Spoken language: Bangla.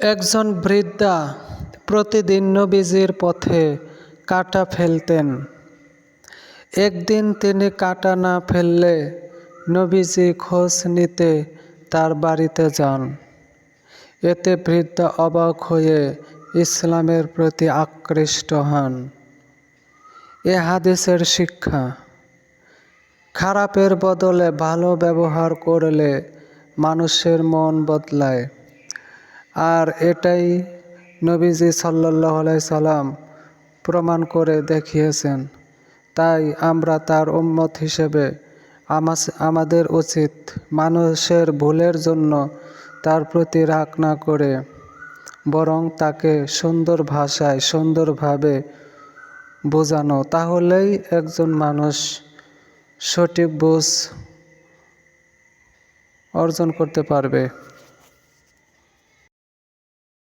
একজন বৃদ্ধা প্রতিদিন নবীজির পথে কাঁটা ফেলতেন। একদিন তিনি কাঁটা না ফেললে নবীজি খোঁজ নিতে তার বাড়িতে যান। এতে বৃদ্ধা অবাক হয়ে ইসলামের প্রতি আকৃষ্ট হন। এ হাদিসের শিক্ষা: খারাপের বদলে ভালো ব্যবহার করলে মানুষের মন বদলায়। আর এটাই নবীজি সাল্লাল্লাহু আলাইহি সাল্লাম প্রমাণ করে দেখিয়েছেন। তাই আমরা তার উম্মত হিসেবে আমাদের উচিত মানুষের ভুলের জন্য তার প্রতি রাগ না করে বরং তাকে সুন্দর ভাষায় সুন্দরভাবে বোঝানো। তাহলেই একজন মানুষ সঠিক বুঝ অর্জন করতে পারবে।